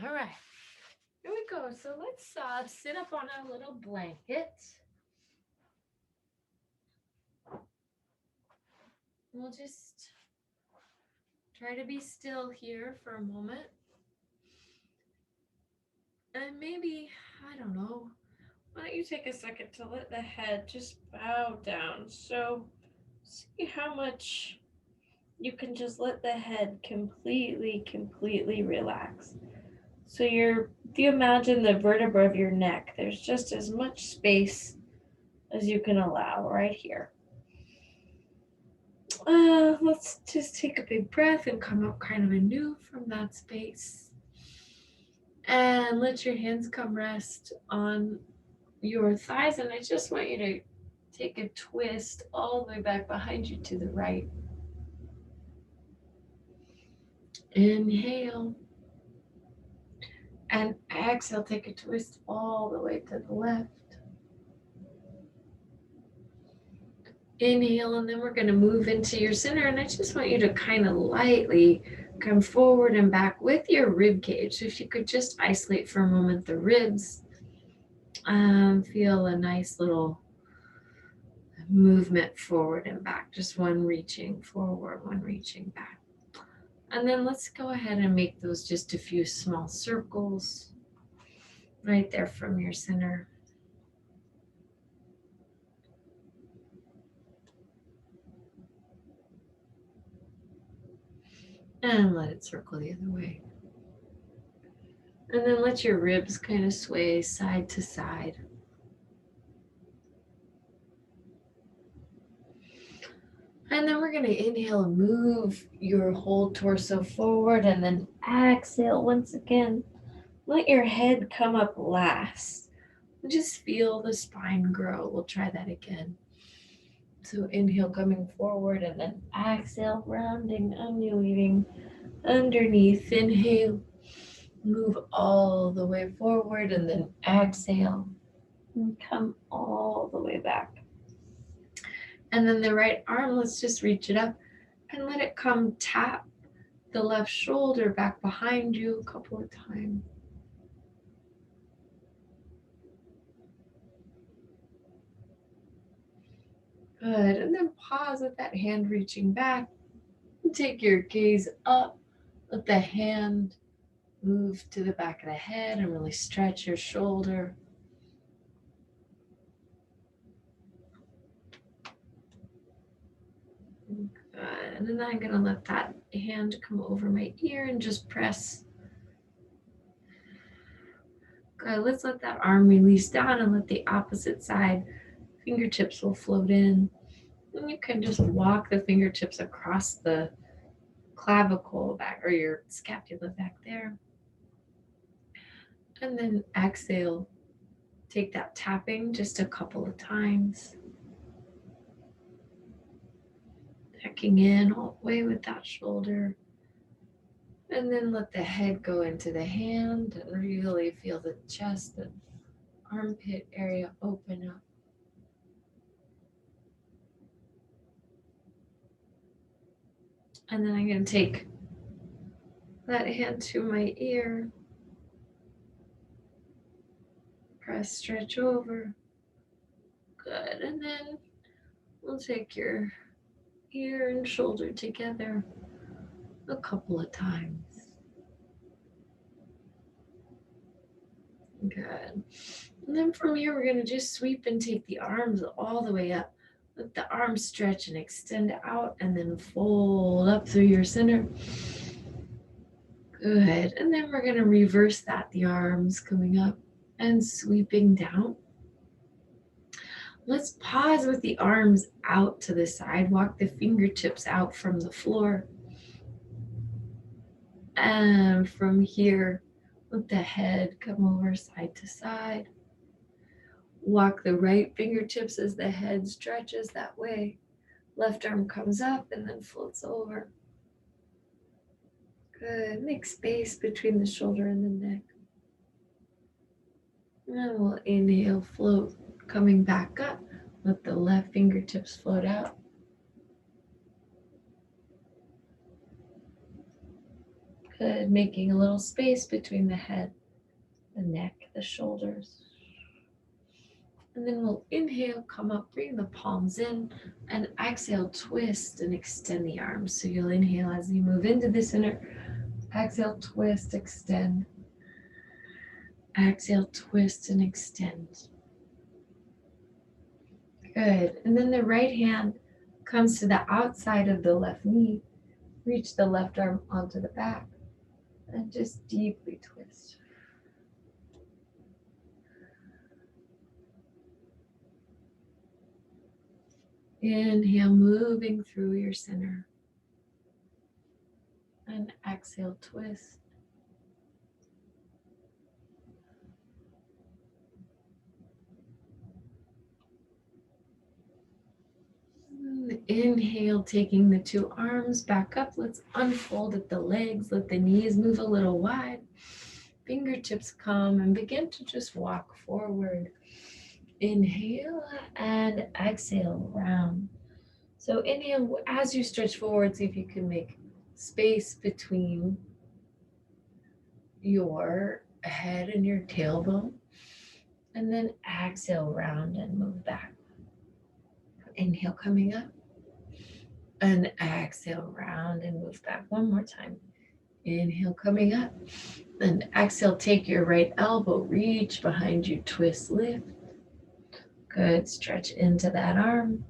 All right, here we go. So let's sit up on our little blanket. We'll just try to be still here for a moment. And maybe, I don't know, why don't you take a second to let the head just bow down? So see how much you can just let the head completely relax. So if you imagine the vertebra of your neck, there's just as much space as you can allow right here. Let's just take a big breath and come up kind of anew from that space. And let your hands come rest on your thighs. And I just want you to take a twist all the way back behind you to the right. Inhale. And exhale, take a twist all the way to the left. Inhale, and then we're going to move into your center. And I just want you to kind of lightly come forward and back with your rib cage. So if you could just isolate for a moment the ribs, feel a nice little movement forward and back. Just one reaching forward, one reaching back. And then let's go ahead and make those just a few small circles right there from your center. And let it circle the other way. And then let your ribs kind of sway side to side. And then we're going to inhale and move your whole torso forward, and then exhale once again. Let your head come up last. Just feel the spine grow. We'll try that again. So inhale coming forward, and then exhale, rounding, undulating underneath. Inhale, move all the way forward, and then exhale and come all the way back. And then the right arm, let's just reach it up and let it come tap the left shoulder back behind you a couple of times. Good. And then pause with that hand reaching back. And take your gaze up. Let the hand move to the back of the head and really stretch your shoulder. Good. And then I'm going to let that hand come over my ear and just press. Good. Let's let that arm release down and let the opposite side fingertips will float in. And you can just walk the fingertips across the clavicle back or your scapula back there. And then exhale. Take that tapping just a couple of times. Checking in all the way with that shoulder. And then let the head go into the hand and really feel the chest and armpit area open up. And then I'm going to take that hand to my ear. Press, stretch over. Good. And then we'll take your ear and shoulder together a couple of times. Good. And then from here, we're going to just sweep and take the arms all the way up. Let the arms stretch and extend out and then fold up through your center. Good. And then we're going to reverse that, the arms coming up and sweeping down. Let's pause with the arms out to the side. Walk the fingertips out from the floor. And from here, let the head come over side to side. Walk the right fingertips as the head stretches that way. Left arm comes up and then floats over. Good. Make space between the shoulder and the neck. And we'll inhale, float, coming back up. Let the left fingertips float out. Good, making a little space between the head, the neck, the shoulders. And then we'll inhale, come up, bring the palms in, and exhale, twist and extend the arms. So you'll inhale as you move into the center. Exhale, twist, extend. Exhale, twist and extend. Good. And then the right hand comes to the outside of the left knee. Reach the left arm onto the back and just deeply twist. Inhale, moving through your center. And exhale, twist. Inhale, taking the two arms back up. Let's unfold at the legs. Let the knees move a little wide. Fingertips come and begin to just walk forward. Inhale and exhale, round. So inhale, as you stretch forward, see if you can make space between your head and your tailbone. And then exhale, round and move back. Inhale, coming up. And exhale, round and move back. One more time. Inhale, coming up. And exhale, take your right elbow, reach behind you, twist, lift. Good, stretch into that arm.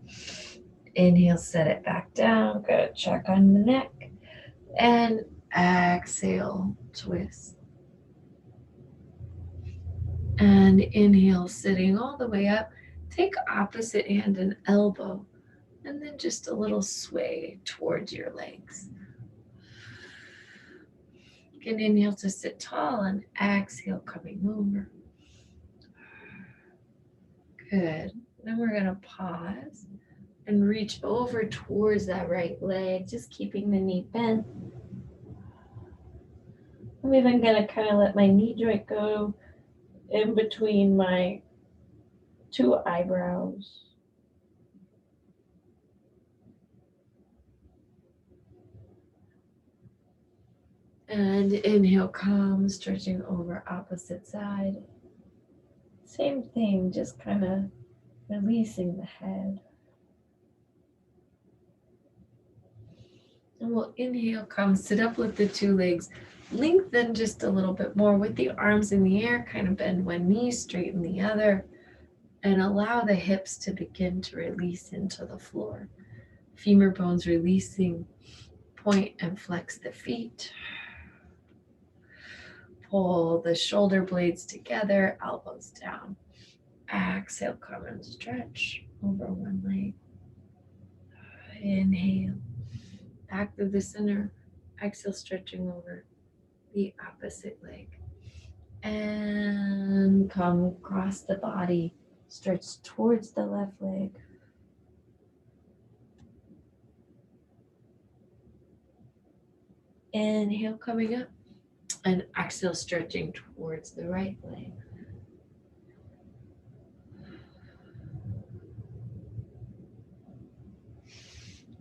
Inhale, set it back down. Good, check on the neck. And exhale, twist. And inhale, sitting all the way up. Take opposite hand and elbow. And then just a little sway towards your legs. You can inhale to sit tall and exhale, coming over. Good. Then we're going to pause and reach over towards that right leg, just keeping the knee bent. I'm even going to kind of let my knee joint go in between my two eyebrows. And inhale, come, stretching over opposite side. Same thing, just kind of releasing the head. And we'll inhale, come, sit up with the two legs. Lengthen just a little bit more with the arms in the air, kind of bend one knee, straighten the other, and allow the hips to begin to release into the floor. Femur bones releasing, point and flex the feet. Pull the shoulder blades together, elbows down. Exhale, come and stretch over one leg. Inhale, back to the center. Exhale, stretching over the opposite leg. And come across the body, stretch towards the left leg. Inhale, coming up. And exhale, stretching towards the right leg.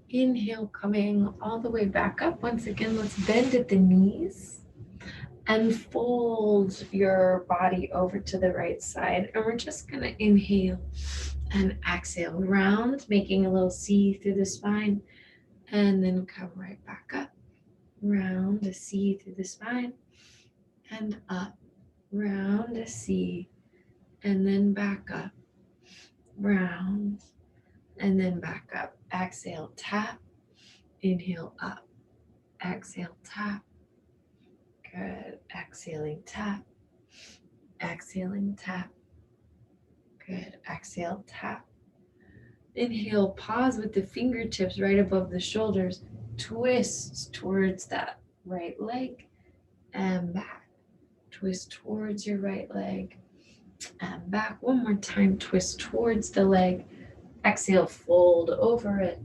Inhale, coming all the way back up. Once again, let's bend at the knees and fold your body over to the right side. And we're just going to inhale and exhale, round, making a little C through the spine, and then come right back up. Round, a C through the spine, and up. Round, a C, and then back up. Round, and then back up. Exhale, tap. Inhale, up. Exhale, tap. Good. Exhaling, tap. Exhaling, tap. Good. Exhale, tap. Inhale, pause with the fingertips right above the shoulders. Twist towards that right leg and back. Twist towards your right leg and back. One more time. Twist towards the leg. Exhale, fold over it.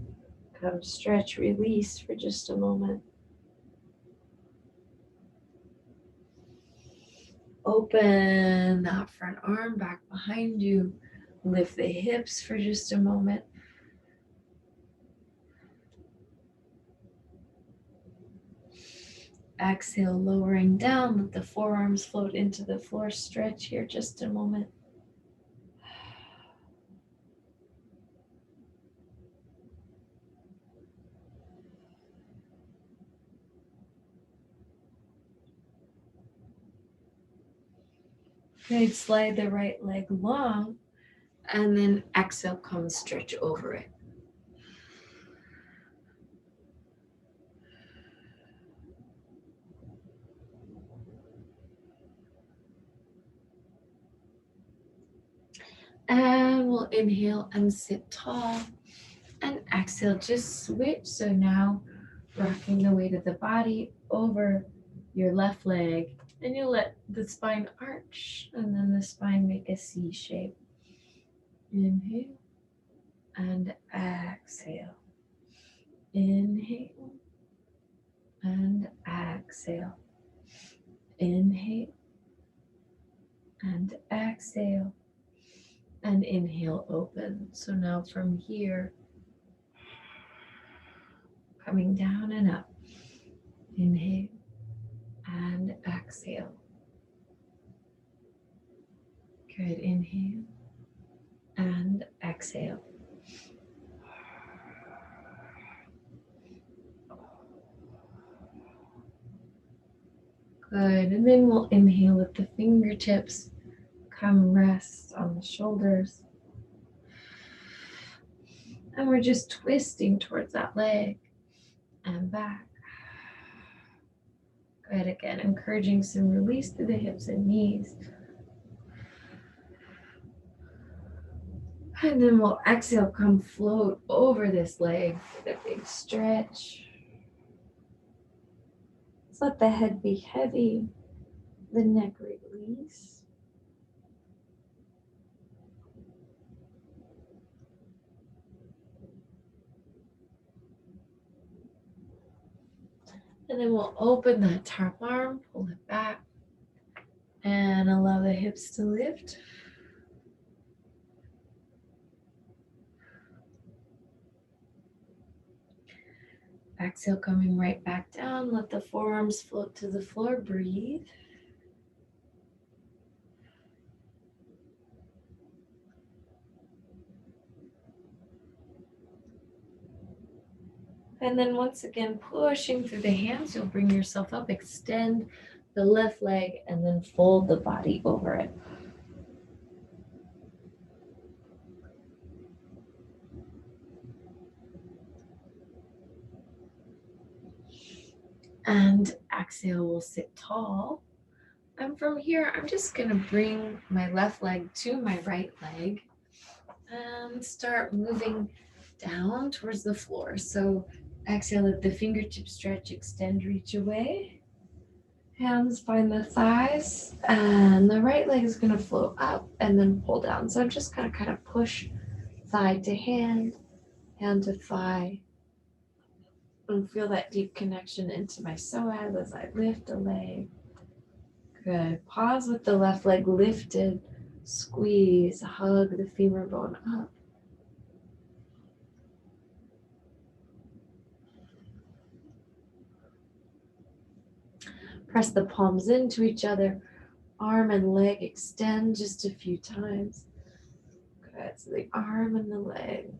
Come stretch, release for just a moment. Open that front arm back behind you. Lift the hips for just a moment. Exhale, lowering down. Let the forearms float into the floor. Stretch here just a moment. Good. Slide the right leg long. And then exhale, come stretch over it. And we'll inhale and sit tall. And exhale, just switch. So now rocking the weight of the body over your left leg. And you'll let the spine arch and then the spine make a C shape. Inhale and exhale. Inhale and exhale. Inhale and exhale. And inhale, open. So now from here, coming down and up. Inhale and exhale. Good. Inhale and exhale. Good. And then we'll inhale with the fingertips. Come rest on the shoulders. And we're just twisting towards that leg and back. Good. Again, encouraging some release through the hips and knees. And then we'll exhale, come float over this leg with a big stretch. Let's let the head be heavy, the neck release. And then we'll open that top arm, pull it back, and allow the hips to lift. Exhale, coming right back down. Let the forearms float to the floor. Breathe. And then once again, pushing through the hands, you'll bring yourself up, extend the left leg, and then fold the body over it. And exhale, we'll sit tall. And from here, I'm just gonna bring my left leg to my right leg and start moving down towards the floor. So exhale, let the fingertips stretch, extend, reach away. Hands find the thighs, and the right leg is gonna float up and then pull down. So I'm just gonna kind of push thigh to hand, hand to thigh, and feel that deep connection into my psoas as I lift the leg. Good. Pause with the left leg lifted. Squeeze, hug the femur bone up. Press the palms into each other. Arm and leg extend just a few times. Good. So the arm and the leg.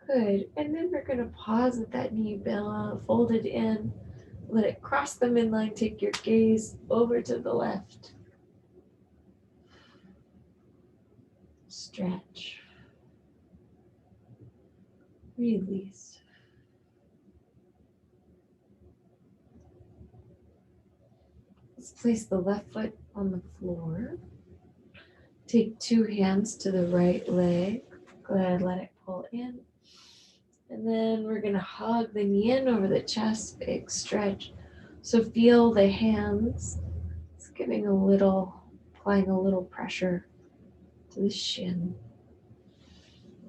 Good. And then we're going to pause with that knee folded in. Let it cross the midline. Take your gaze over to the left. Stretch. Release. Let's place the left foot on the floor. Take two hands to the right leg. Go ahead, let it pull in. And then we're going to hug the knee in over the chest, big stretch. So feel the hands. It's applying a little pressure to the shin.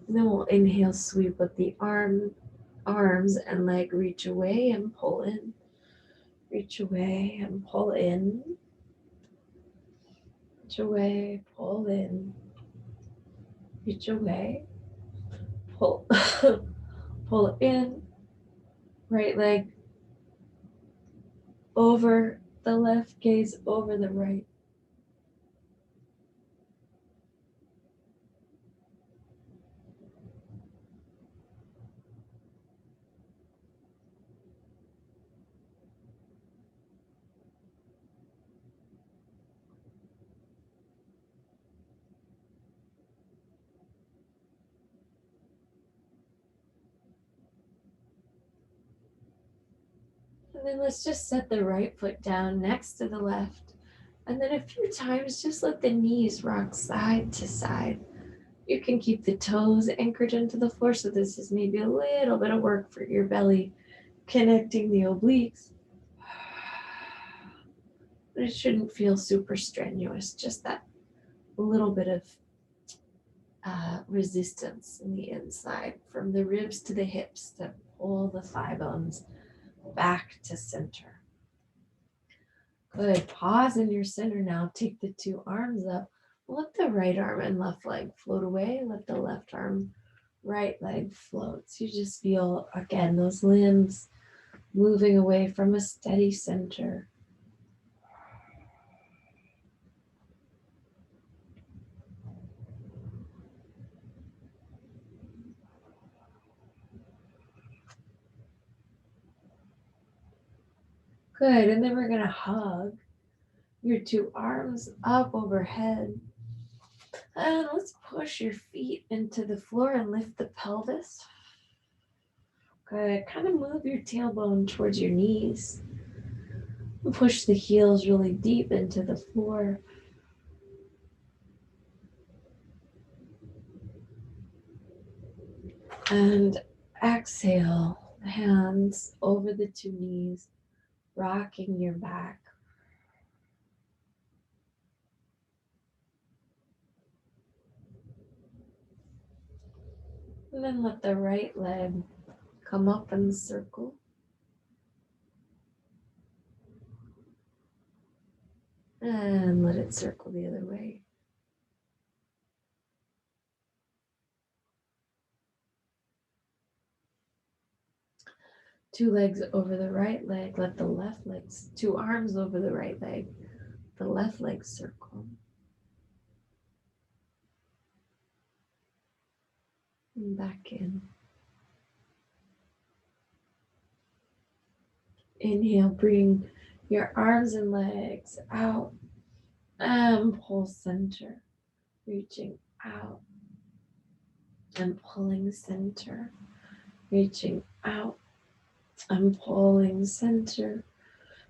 And then we'll inhale, sweep with the arms and leg, reach away and pull in. Reach away and pull in. Reach away, pull in. Reach away. Pull, pull it in. Right leg over the left, gaze over the right. And then let's just set the right foot down next to the left. And then a few times, just let the knees rock side to side. You can keep the toes anchored into the floor. So this is maybe a little bit of work for your belly, connecting the obliques. But it shouldn't feel super strenuous, just that little bit of resistance in the inside from the ribs to the hips to pull the thigh bones back to center. Good. Pause in your center now. Take the two arms up. Let the right arm and left leg float away. Let the left arm, right leg float. So you just feel, again, those limbs moving away from a steady center. Good. And then we're going to hug your two arms up overhead. And let's push your feet into the floor and lift the pelvis. Good. Kind of move your tailbone towards your knees. Push the heels really deep into the floor. And exhale, hands over the two knees, rocking your back. And then let the right leg come up and circle. And let it circle the other way. Two legs over the right leg. Let the left legs, two arms over the right leg. The left leg circle. And back in. Inhale, bring your arms and legs out and pull center, reaching out and pulling center, reaching out and pulling center,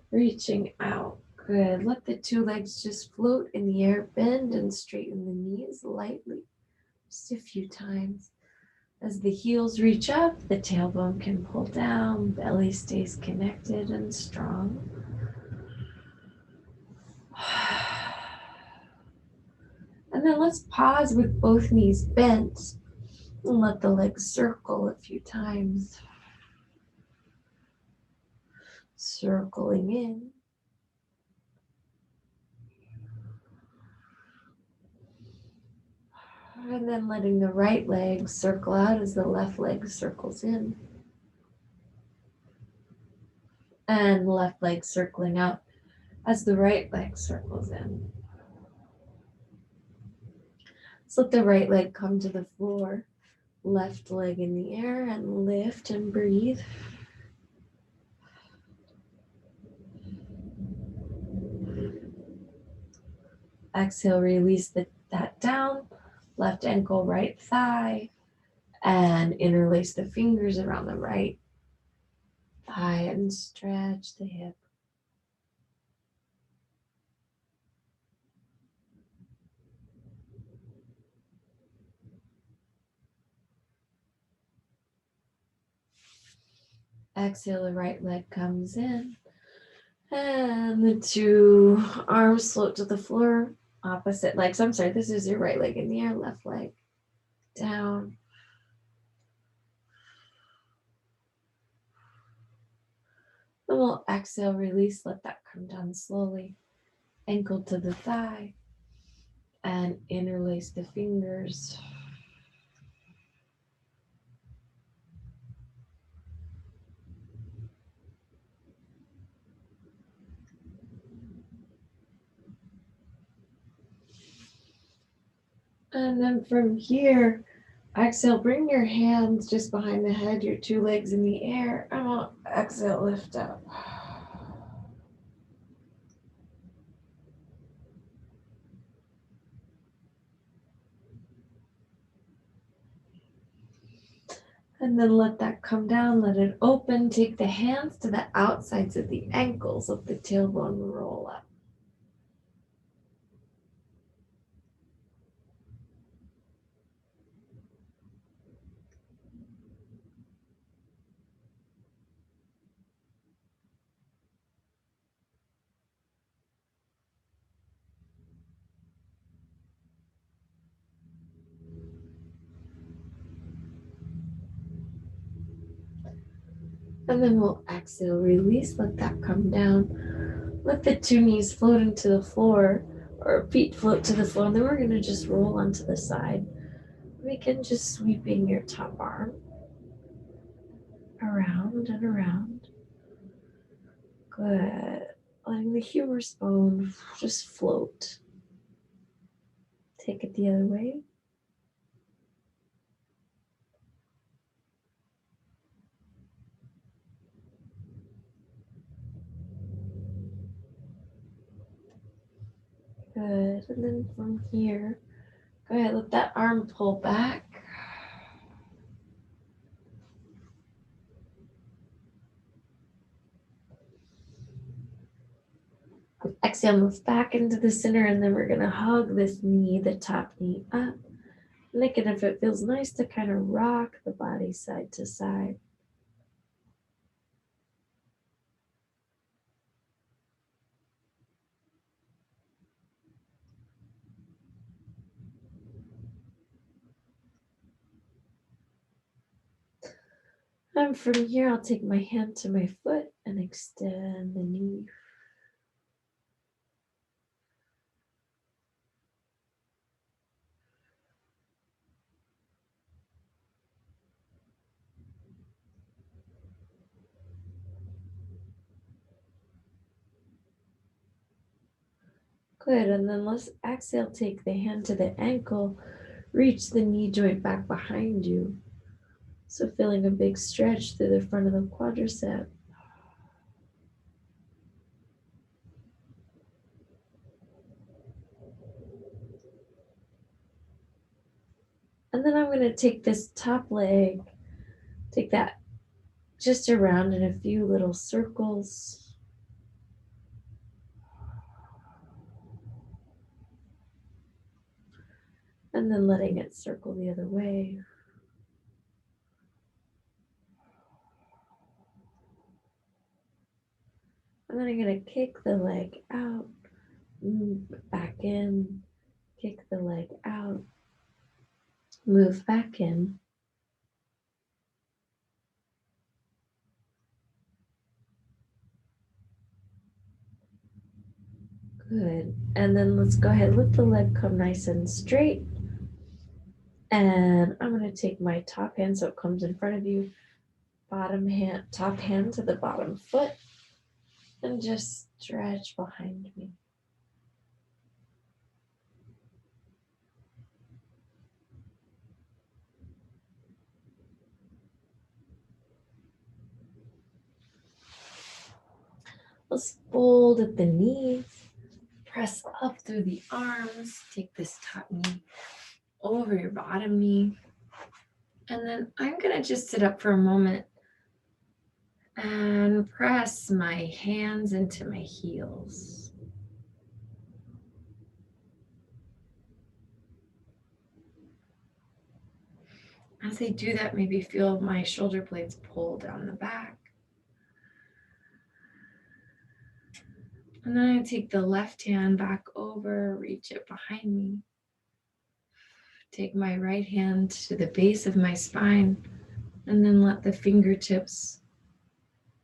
reaching out. Good. Let the two legs just float in the air, bend and straighten the knees lightly, just a few times. As the heels reach up, the tailbone can pull down, belly stays connected and strong. And then let's pause with both knees bent and let the legs circle a few times. Circling in. And then letting the right leg circle out as the left leg circles in. And left leg circling out as the right leg circles in. So let the right leg come to the floor, left leg in the air, and lift and breathe. Exhale, release that down, left ankle, right thigh, and interlace the fingers around the right thigh and stretch the hip. Exhale, the right leg comes in. And the two arms float to the floor, opposite legs. I'm sorry, this is your right leg in the air, left leg down. Then we'll exhale, release, let that come down slowly. Ankle to the thigh and interlace the fingers. And then from here, exhale, bring your hands just behind the head, your two legs in the air. And we'll exhale, lift up. And then let that come down, let it open. Take the hands to the outsides of the ankles of the tailbone, roll up. And then we'll exhale, release, let that come down. Let the two knees float into the floor, or feet float to the floor. And then we're going to just roll onto the side. Begin just sweeping your top arm around and around. Good. Letting the humerus bone just float. Take it the other way. Good. And then from here, go ahead, let that arm pull back. Exhale, move back into the center, and then we're going to hug this knee, the top knee up. Make it if it feels nice to kind of rock the body side to side. And from here, I'll take my hand to my foot and extend the knee. Good, and then let's exhale, take the hand to the ankle, reach the knee joint back behind you. So feeling a big stretch through the front of the quadricep. And then I'm going to take this top leg, take that just around in a few little circles. And then letting it circle the other way. And then I'm going to kick the leg out, move back in, kick the leg out, move back in. Good. And then let's go ahead, let the leg come nice and straight. And I'm going to take my top hand so it comes in front of you, bottom hand, top hand to the bottom foot, and just stretch behind me. Let's fold at the knees, press up through the arms, take this top knee over your bottom knee. And then I'm going to just sit up for a moment and press my hands into my heels. As I do that, maybe feel my shoulder blades pull down the back. And then I take the left hand back over, reach it behind me. Take my right hand to the base of my spine, and then let the fingertips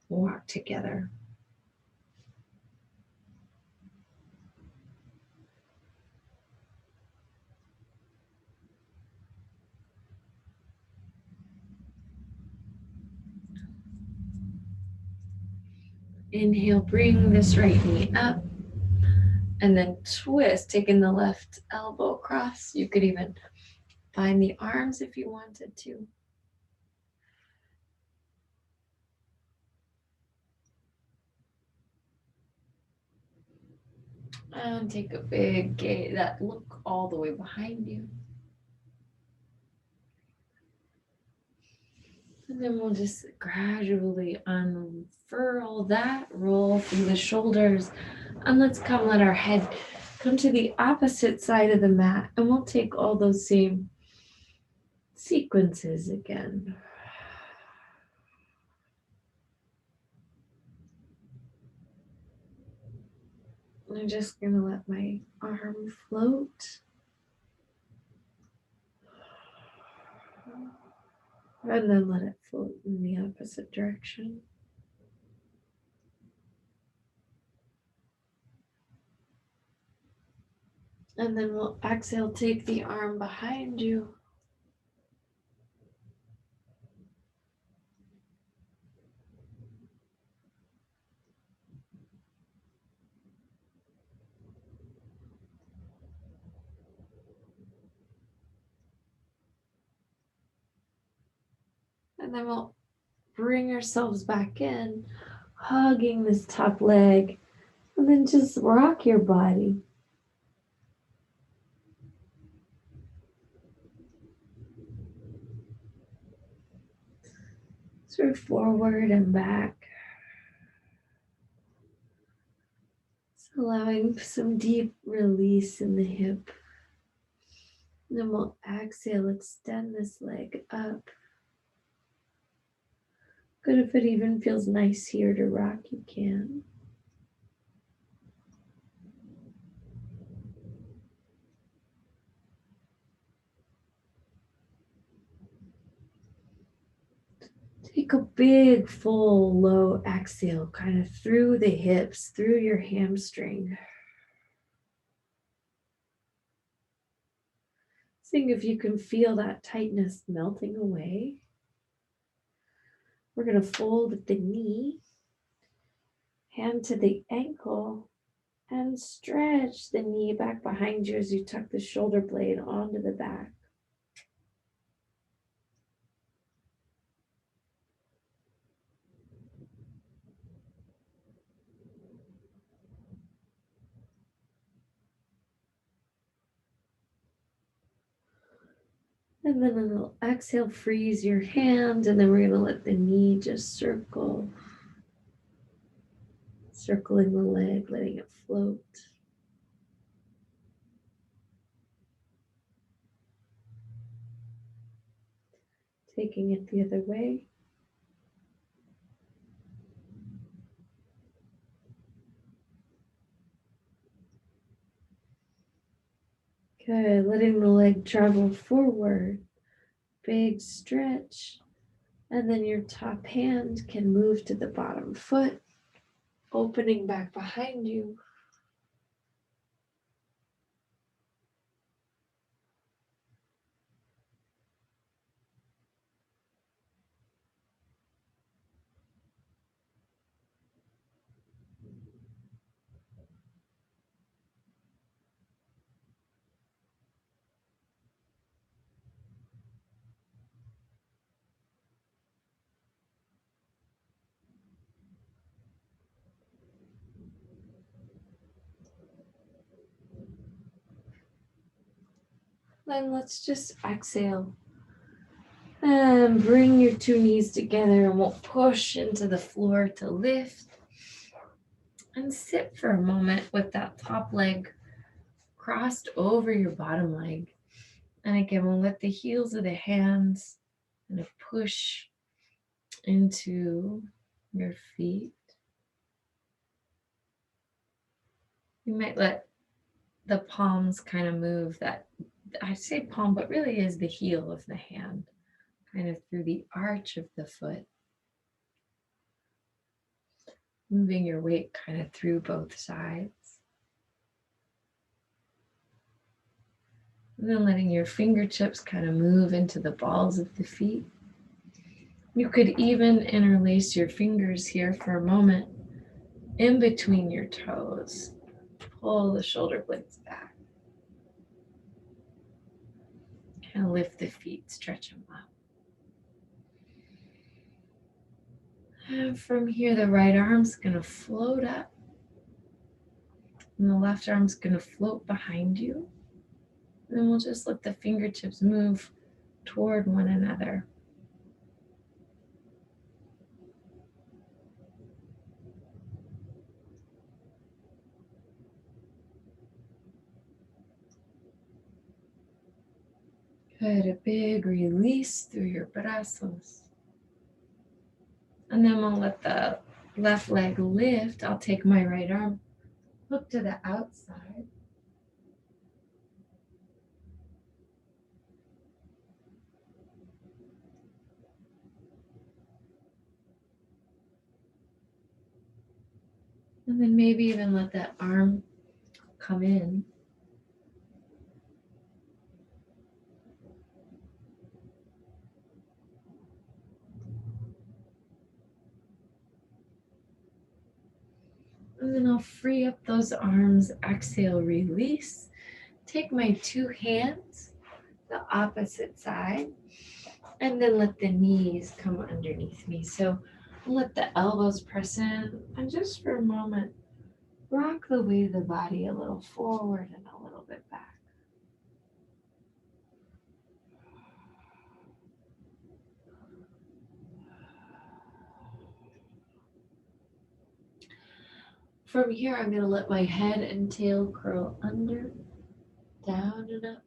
walk together. Inhale, bring this right knee up, and then twist, taking the left elbow across across. You could even find the arms if you wanted to. And take a big gaze, look all the way behind you. And then we'll just gradually unfurl that, roll through the shoulders, and let's let our head come to the opposite side of the mat, and we'll take all those same sequences again. I'm just going to let my arm float. And then let it float in the opposite direction. And then we'll exhale, take the arm behind you. And then we'll bring ourselves back in, hugging this top leg, and then just rock your body. Sort of forward and back. Just allowing some deep release in the hip. And then we'll exhale, extend this leg up. Good if it even feels nice here to rock, you can. Take a big, full, low exhale, kind of through the hips, through your hamstring. Seeing if you can feel that tightness melting away. We're going to fold at the knee, hand to the ankle, and stretch the knee back behind you as you tuck the shoulder blade onto the back. And then a little exhale, freeze your hand, and then we're going to let the knee just circle. Circling the leg, letting it float. Taking it the other way. Good, letting the leg travel forward. Big stretch. And then your top hand can move to the bottom foot, opening back behind you. Then let's just exhale. And bring your two knees together and we'll push into the floor to lift. And sit for a moment with that top leg crossed over your bottom leg. And again, we'll let the heels of the hands kind of push into your feet. You might let the palms kind of move, that I say palm, but really is the heel of the hand, kind of through the arch of the foot. Moving your weight kind of through both sides. And then letting your fingertips kind of move into the balls of the feet. You could even interlace your fingers here for a moment in between your toes. Pull the shoulder blades back. And lift the feet, stretch them up. And from here, the right arm's going to float up. And the left arm's going to float behind you. And then we'll just let the fingertips move toward one another. Good, a big release through your brazos. And then we'll let the left leg lift. I'll take my right arm, hook to the outside. And then maybe even let that arm come in. And then I'll free up those arms, exhale, release. Take my two hands, the opposite side, and then let the knees come underneath me. So let the elbows press in, and just for a moment, rock the weight of the body a little forward and a little bit back. From here, I'm going to let my head and tail curl under, down and up.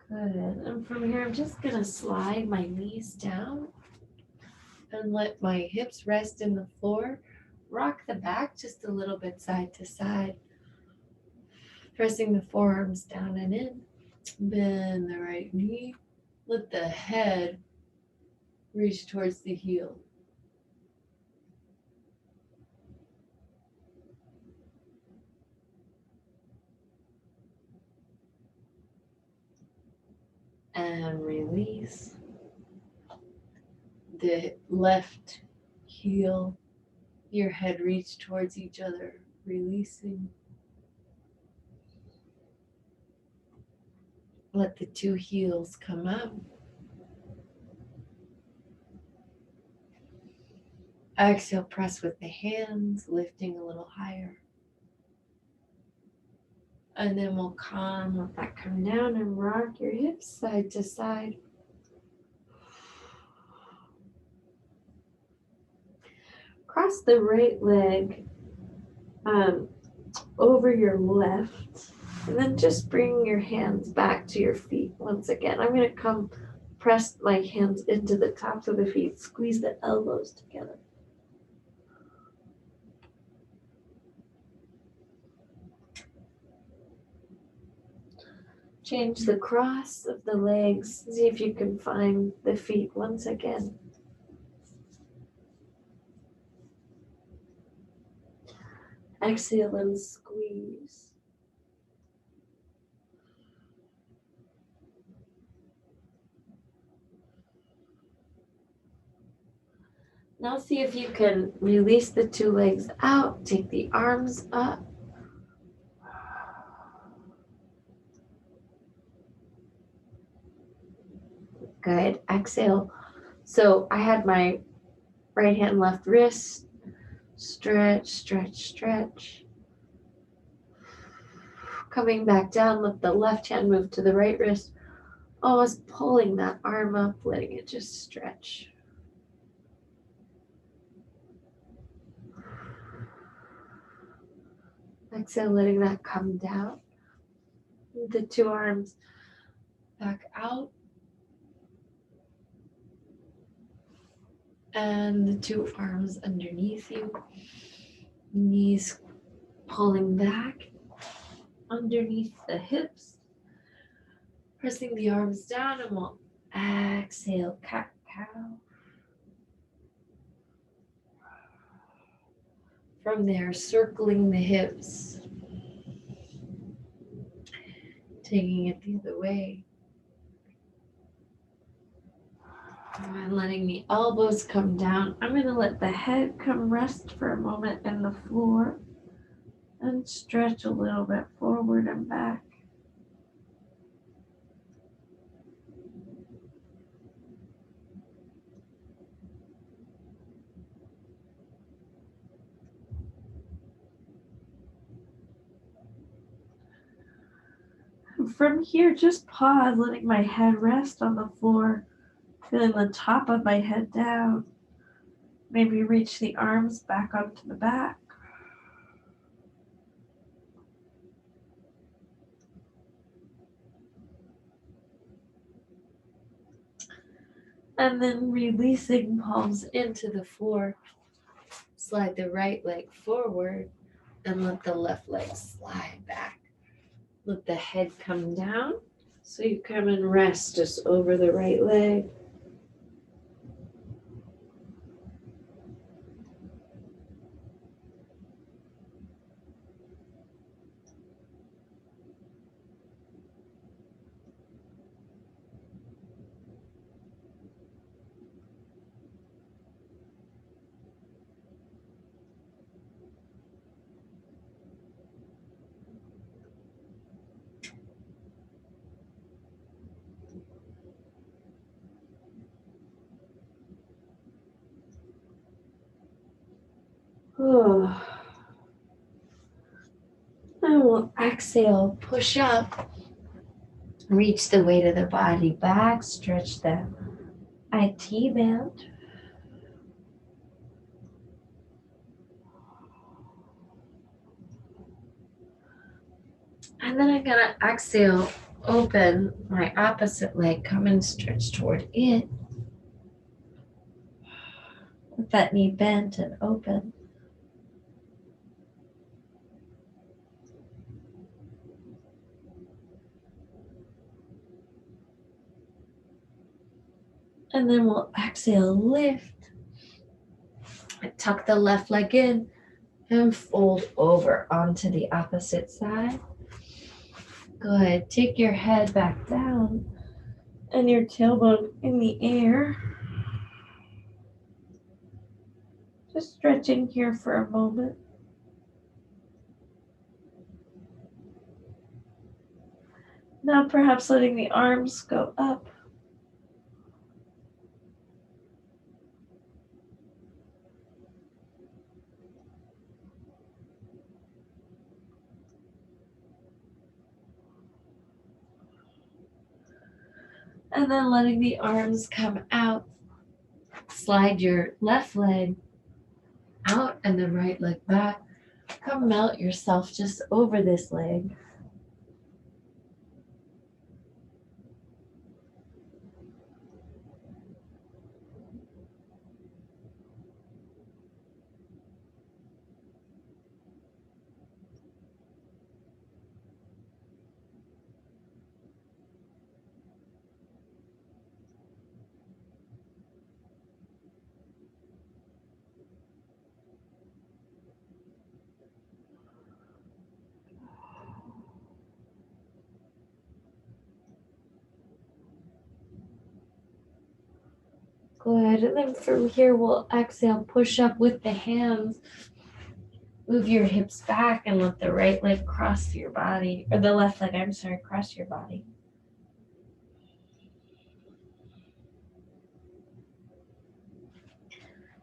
Good. And from here, I'm just going to slide my knees down and let my hips rest in the floor. Rock the back just a little bit side to side. Pressing the forearms down and in. Bend the right knee. Let the head reach towards the heel. And release. The left heel, your head reach towards each other, releasing. Let the two heels come up. Exhale, press with the hands, lifting a little higher. And then we'll let that come down and rock your hips side to side. Cross the right leg over your left. And then just bring your hands back to your feet once again. I'm going to press my hands into the tops of the feet, squeeze the elbows together. Change the cross of the legs. See if you can find the feet once again. Exhale and squeeze. Now see if you can release the two legs out, take the arms up. Good. Exhale. So I had my right hand, left wrist. Stretch, stretch, stretch. Coming back down, let the left hand move to the right wrist. Almost pulling that arm up, letting it just stretch. Exhale, letting that come down. The two arms back out. And the two arms underneath you. Knees pulling back underneath the hips. Pressing the arms down, and we'll exhale, cat-cow. From there, circling the hips. Taking it the other way. And letting the elbows come down. I'm going to let the head come rest for a moment in the floor and stretch a little bit forward and back. From here, just pause, letting my head rest on the floor, feeling the top of my head down. Maybe reach the arms back onto the back. And then releasing palms into the floor. Slide the right leg forward and let the left leg slide back. Let the head come down. So you come and rest just over the right leg. Oh. And we'll exhale, push up, reach the weight of the body back, stretch the IT band. And then I'm gonna exhale, open my opposite leg, come and stretch toward it. With that knee bent and open. And then we'll exhale, lift. Tuck the left leg in and fold over onto the opposite side. Good. Take your head back down and your tailbone in the air. Just stretching here for a moment. Now perhaps letting the arms go up. And then letting the arms come out. Slide your left leg out and the right leg back. Come melt yourself just over this leg. Good. And then from here, we'll exhale, push up with the hands. Move your hips back and let the right leg cross your body, or the left leg, cross your body.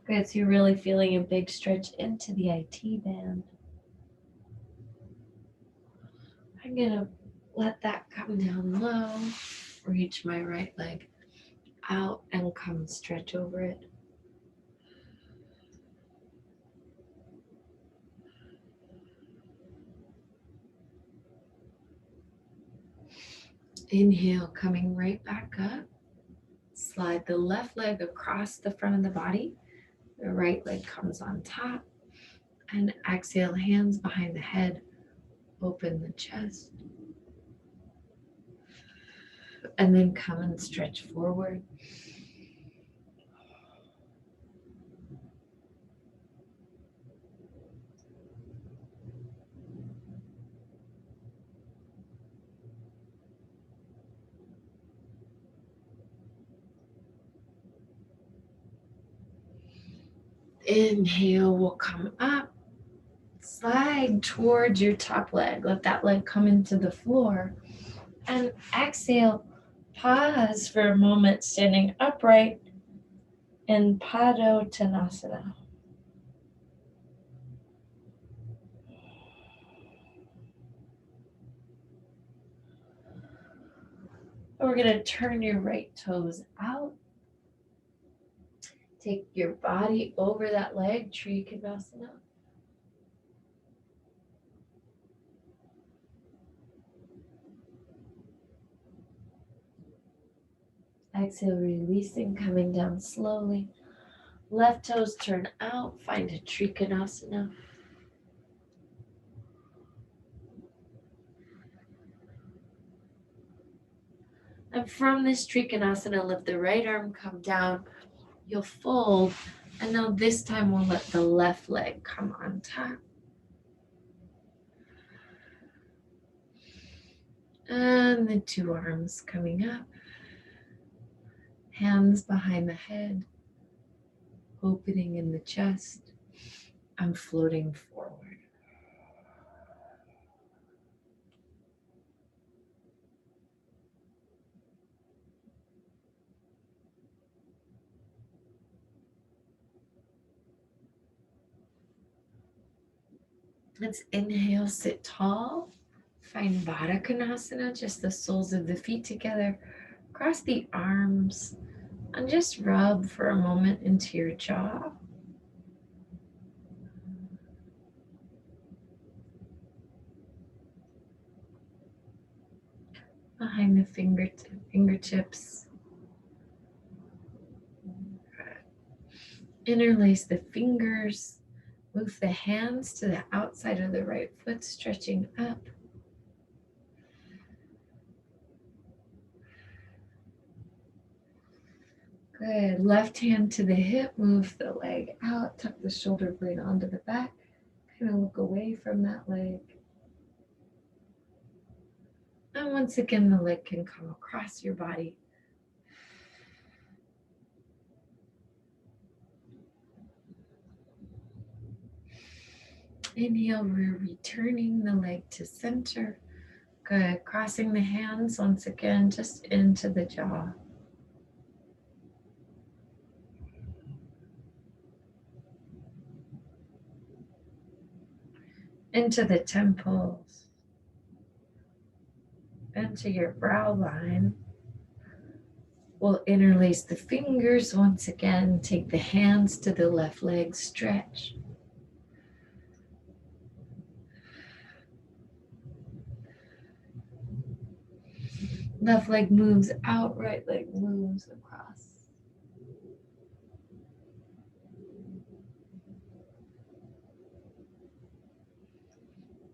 Good. So you're really feeling a big stretch into the IT band. I'm going to let that come down low. Reach my right leg out and come and stretch over it. Inhale, coming right back up. Slide the left leg across the front of the body. The right leg comes on top. And exhale, hands behind the head. Open the chest. And then come and stretch forward. Inhale will come up, slide towards your top leg. Let that leg come into the floor. And exhale, pause for a moment standing upright in Padottanasana. We're going to turn your right toes out. Take your body over that leg, Trikonasana. Exhale, releasing, coming down slowly. Left toes turn out, find a Trikonasana. And from this Trikonasana, let the right arm come down. You'll fold, and now this time we'll let the left leg come on top. And the two arms coming up. Hands behind the head. Opening in the chest. I'm floating forward. Let's inhale, sit tall. Find Baddha Konasana, just the soles of the feet together. Cross the arms and just rub for a moment into your jaw. Behind the fingertips. Interlace the fingers. Move the hands to the outside of the right foot, stretching up. Good. Left hand to the hip, move the leg out, tuck the shoulder blade onto the back. Kind of look away from that leg. And once again, the leg can come across your body. Inhale, we're returning the leg to center. Good. Crossing the hands once again, just into the jaw. Into the temples. Into your brow line. We'll interlace the fingers once again. Take the hands to the left leg, stretch. Left leg moves out, right leg moves across.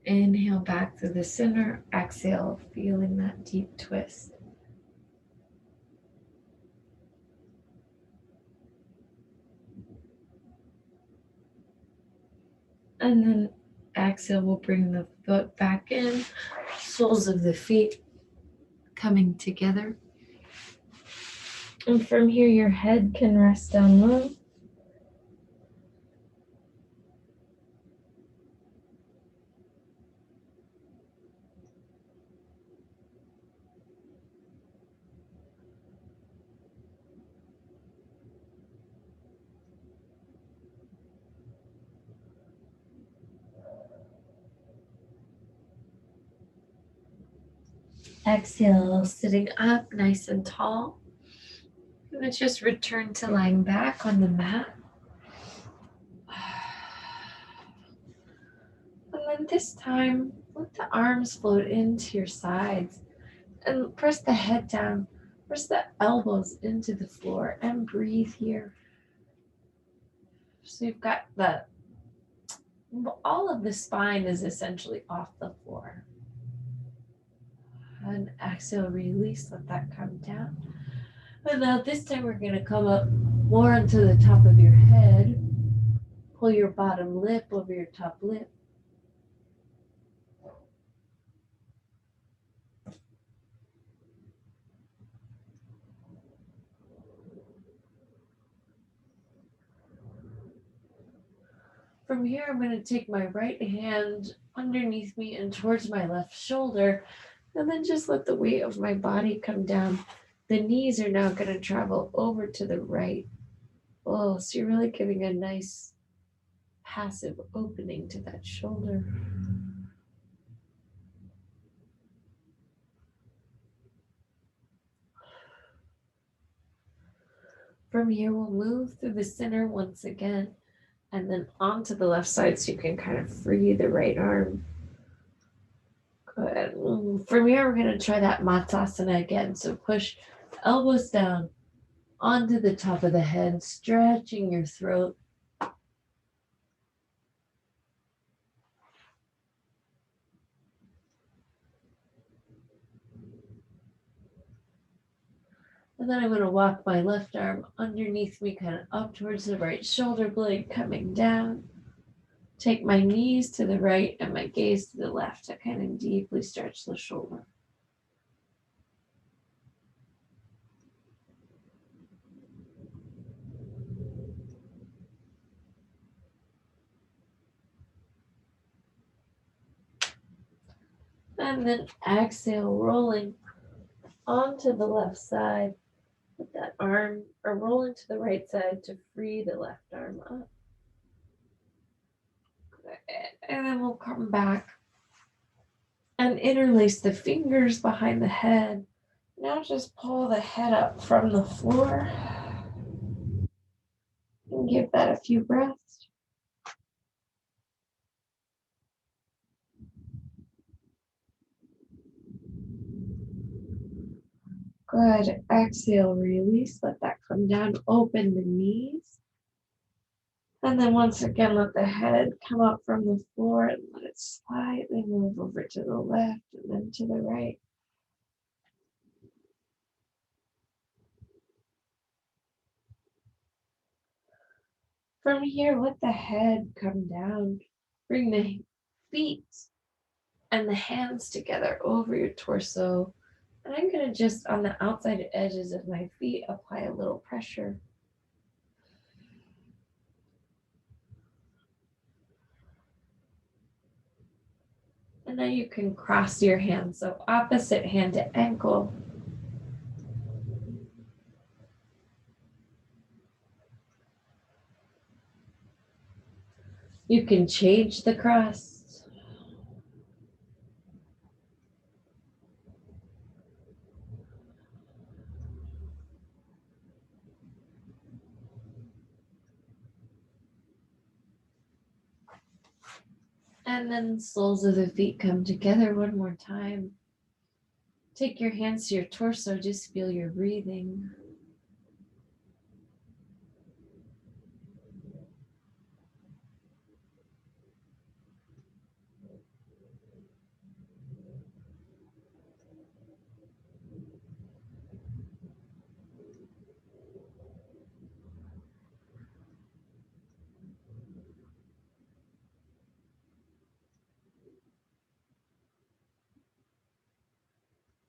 Inhale back to the center. Exhale, feeling that deep twist. And then exhale, we'll bring the foot back in. Soles of the feet coming together. And from here, your head can rest down low. Exhale, sitting up nice and tall. And let's just return to lying back on the mat. And then this time, let the arms float into your sides and press the head down, press the elbows into the floor and breathe here. So you've got all of the spine is essentially off the floor. And exhale, release, let that come down. And now this time we're going to come up more onto the top of your head. Pull your bottom lip over your top lip. From here, I'm going to take my right hand underneath me and towards my left shoulder, and then just let the weight of my body come down. The knees are now going to travel over to the right. Oh, so you're really giving a nice passive opening to that shoulder. From here, we'll move through the center once again and then onto the left side so you can kind of free the right arm. Good. From here, we're going to try that Matsasana again. So push elbows down onto the top of the head, stretching your throat. And then I'm going to walk my left arm underneath me, kind of up towards the right shoulder blade, coming down. Take my knees to the right and my gaze to the left to kind of deeply stretch the shoulder. And then exhale, rolling onto the left side with that arm, or rolling to the right side to free the left arm up. And then we'll come back and interlace the fingers behind the head. Now just pull the head up from the floor and give that a few breaths. Good. Exhale, release. Let that come down. Open the knees. And then once again, let the head come up from the floor and let it slightly move over to the left and then to the right. From here, let the head come down. Bring the feet and the hands together over your torso. And I'm going to just, on the outside edges of my feet, apply a little pressure. And now you can cross your hands, so opposite hand to ankle. You can change the cross. And then soles of the feet come together one more time. Take your hands to your torso, just feel your breathing.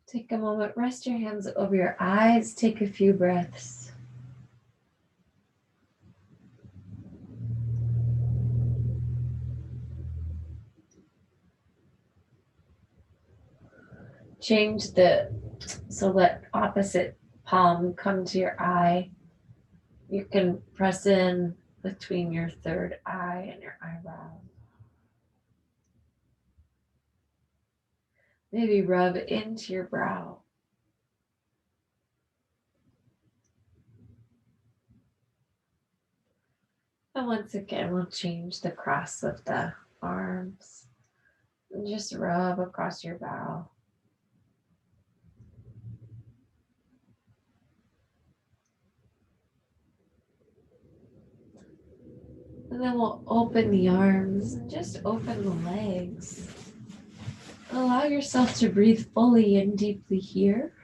Take a moment, rest your hands over your eyes, take a few breaths. Change so let opposite palm come to your eye. You can press in between your third eye and your eyebrow. Maybe rub into your brow. And once again, we'll change the cross of the arms. And just rub across your brow. And then we'll open the arms and just open the legs. Allow yourself to breathe fully and deeply here.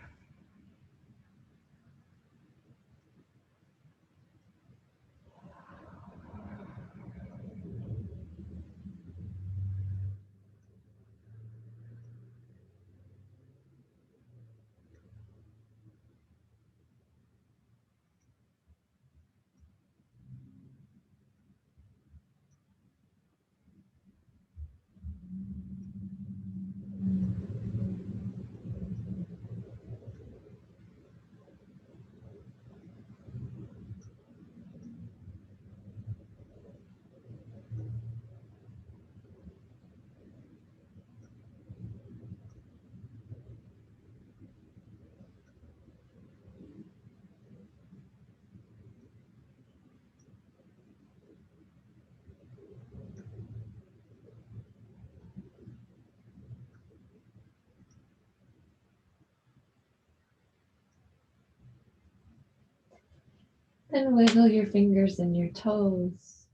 Then wiggle your fingers and your toes.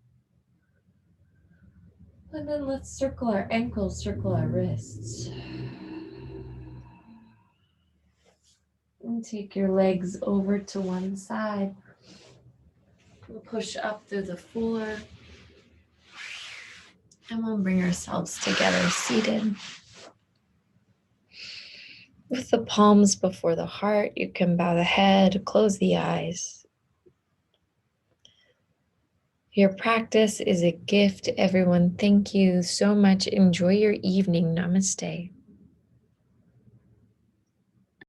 And then let's circle our ankles, circle our wrists. And take your legs over to one side. We'll push up through the floor. And we'll bring ourselves together seated. With the palms before the heart, you can bow the head, close the eyes. Your practice is a gift, everyone. Thank you so much. Enjoy your evening. Namaste.